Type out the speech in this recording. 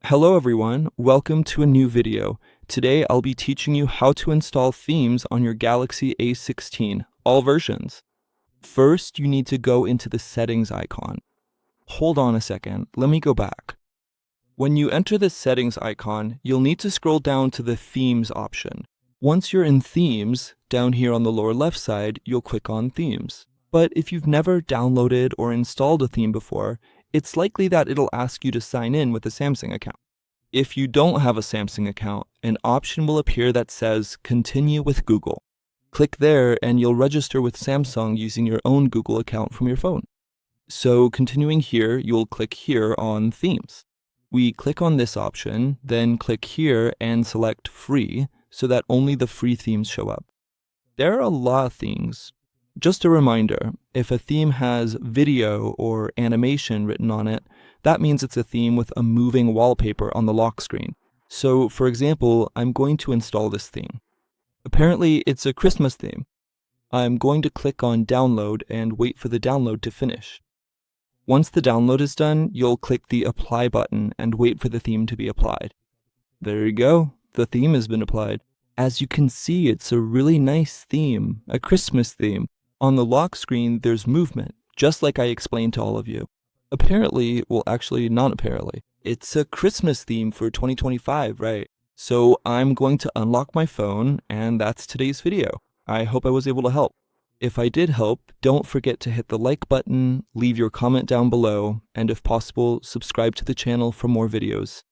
Hello everyone, welcome to a new video. Today I'll be teaching you how to install themes on your Galaxy A16, all versions. First, you need to go into the settings icon. Hold on a second, let me go back. When you enter the settings icon, you'll need to scroll down to the themes option. Once you're in themes, down here on the lower left side, you'll click on themes. But if you've never downloaded or installed a theme before, it's likely that it'll ask you to sign in with a Samsung account. If you don't have a Samsung account, an option will appear that says Continue with Google. Click there and you'll register with Samsung using your own Google account from your phone. So continuing here, you'll click here on Themes. We click on this option, then click here and select Free so that only the free themes show up. There are a lot of themes. Just a reminder, if a theme has video or animation written on it, that means it's a theme with a moving wallpaper on the lock screen. So, for example, I'm going to install this theme. Apparently, it's a Christmas theme. I'm going to click on Download and wait for the download to finish. Once the download is done, you'll click the Apply button and wait for the theme to be applied. There you go, the theme has been applied. As you can see, it's a really nice theme, a Christmas theme. On the lock screen, there's movement, just like I explained to all of you. Apparently, well actually not apparently, it's a Christmas theme for 2025, right? So I'm going to unlock my phone, and that's today's video. I hope I was able to help. If I did help, don't forget to hit the like button, leave your comment down below, and if possible, subscribe to the channel for more videos.